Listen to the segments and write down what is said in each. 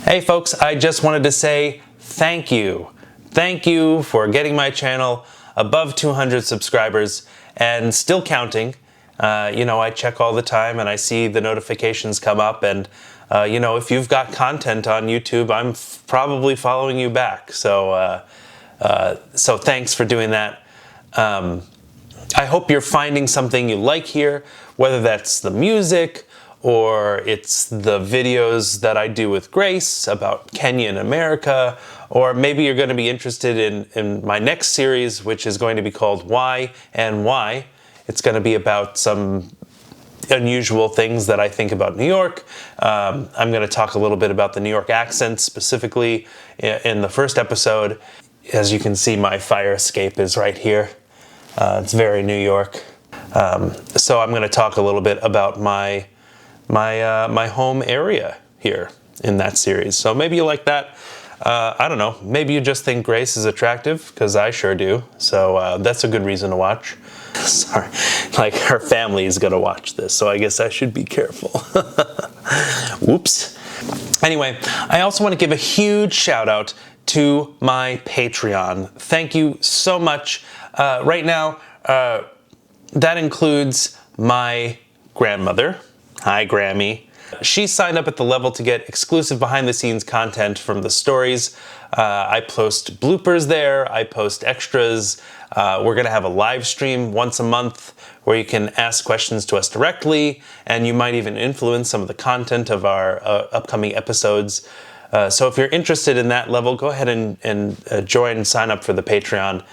Hey folks, I just wanted to say thank you. Thank you for getting my channel above 200 subscribers and still counting. I check all the time and I see the notifications come up, and if you've got content on YouTube, I'm probably following you back. So thanks for doing that. I hope you're finding something you like here, whether that's the music or it's the videos that I do with Grace about Kenya and America, or maybe you're going to be interested in my next series, which is going to be called Why and Why. It's going to be about some unusual things that I think about New York. I'm going to talk a little bit about the New York accent, specifically in the first episode. As you can see, my fire escape is right here. It's very New York. So I'm going to talk a little bit about my home area here in that series. So maybe you like that. I don't know. Maybe you just think Grace is attractive, because I sure do. So that's a good reason to watch. Sorry, like her family is going to watch this, so I guess I should be careful. Whoops. Anyway, I also want to give a huge shout out to my Patreon. Thank you so much. Right now, that includes my grandmother. Hi, Grammy. She signed up at the level to get exclusive behind-the-scenes content from the stories. I post bloopers there. I post extras. We're going to have a live stream once a month where you can ask questions to us directly, and you might even influence some of the content of our upcoming episodes. So if you're interested in that level, go ahead and join and sign up for the Patreon.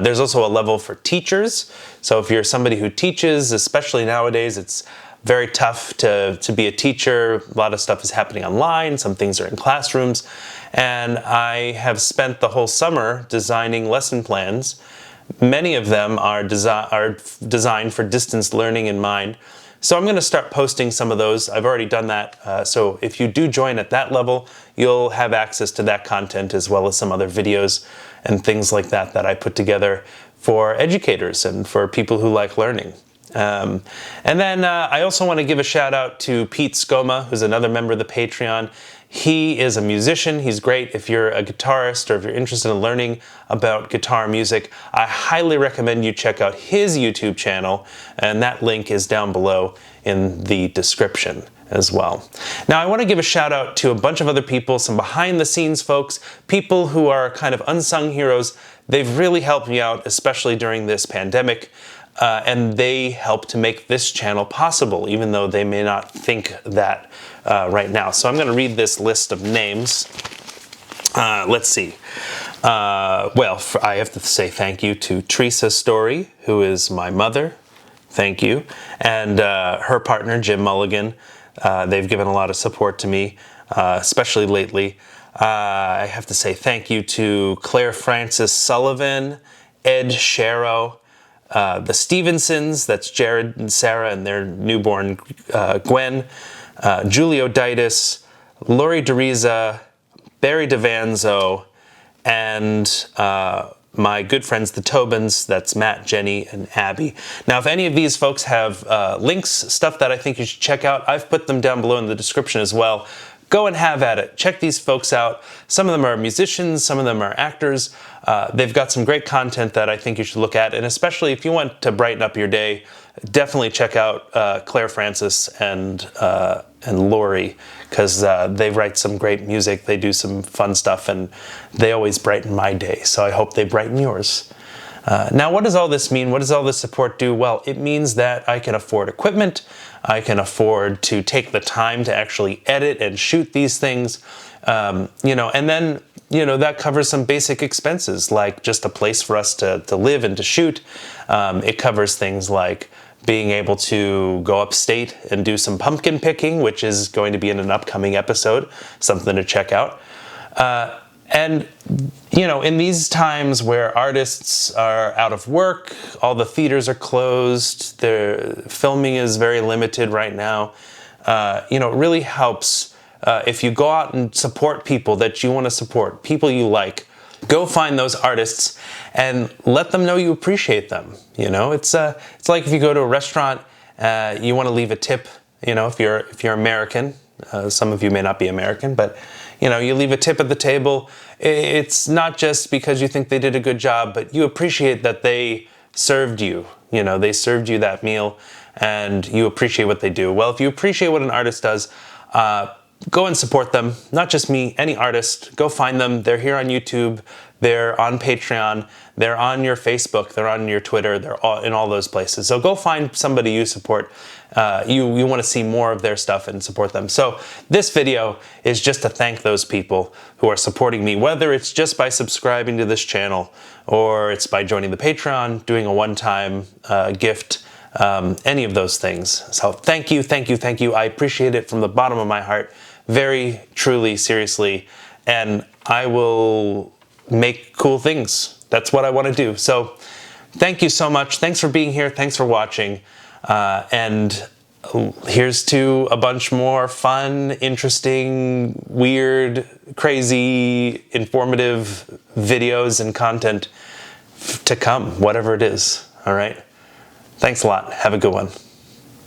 There's also a level for teachers. So if you're somebody who teaches, especially nowadays, it's very tough to be a teacher. A lot of stuff is happening online. Some things are in classrooms. And I have spent the whole summer designing lesson plans. Many of them are designed for distance learning in mind. So I'm going to start posting some of those. I've already done that. So if you do join at that level, you'll have access to that content as well as some other videos and things like that I put together for educators and for people who like learning. And then I also want to give a shout out to Pete Skoma, who's another member of the Patreon. He is a musician. He's great. If you're a guitarist or if you're interested in learning about guitar music, I highly recommend you check out his YouTube channel, and that link is down below in the description as well. Now, I want to give a shout out to a bunch of other people, some behind the scenes folks, people who are kind of unsung heroes. They've really helped me out, especially during this pandemic. And they help to make this channel possible, even though they may not think that right now. So I'm going to read this list of names. Let's see. I have to say thank you to Teresa Story, who is my mother. Thank you. And her partner, Jim Mulligan. They've given a lot of support to me, especially lately. I have to say thank you to Claire Francis Sullivan, Ed Sharrow, the Stevensons, that's Jared and Sarah and their newborn Gwen, Julio Ditis, Lori DeRiza, Barry DeVanzo, and my good friends, the Tobins, that's Matt, Jenny, and Abby. Now, if any of these folks have links, stuff that I think you should check out, I've put them down below in the description as well. Go and have at it. Check these folks out. Some of them are musicians, some of them are actors. They've got some great content that I think you should look at, and especially if you want to brighten up your day, definitely check out Claire Francis and Lori, because they write some great music. They do some fun stuff, and they always brighten my day, so I hope they brighten yours. Now, what does all this mean? What does all this support do? Well, it means that I can afford equipment. I can afford to take the time to actually edit and shoot these things, and then, that covers some basic expenses, like just a place for us to live and to shoot. It covers things like being able to go upstate and do some pumpkin picking, which is going to be in an upcoming episode, something to check out. And, in these times where artists are out of work, all the theaters are closed, their filming is very limited right now, it really helps if you go out and support people that you want to support, people you like. Go find those artists and let them know you appreciate them. It's like if you go to a restaurant, you want to leave a tip. If you're American, Some of you may not be American, but you know, you leave a tip at the table. It's not just because you think they did a good job, but you appreciate that they served you. You know, they served you that meal, and you appreciate what they do. Well, if you appreciate what an artist does, go and support them. Not just me, any artist. Go find them. They're here on YouTube. They're on Patreon. They're on your Facebook. They're on your Twitter. They're all in all those places. So go find somebody you support. You want to see more of their stuff and support them. So this video is just to thank those people who are supporting me, whether it's just by subscribing to this channel or it's by joining the Patreon, doing a one-time gift, any of those things. So thank you, thank you, thank you. I appreciate it from the bottom of my heart, very, truly, seriously, and I will make cool things. That's what I want to do. So thank you so much. Thanks for being here. Thanks for watching. And here's to a bunch more fun, interesting, weird, crazy, informative videos and content to come, whatever it is. All right. Thanks a lot. Have a good one.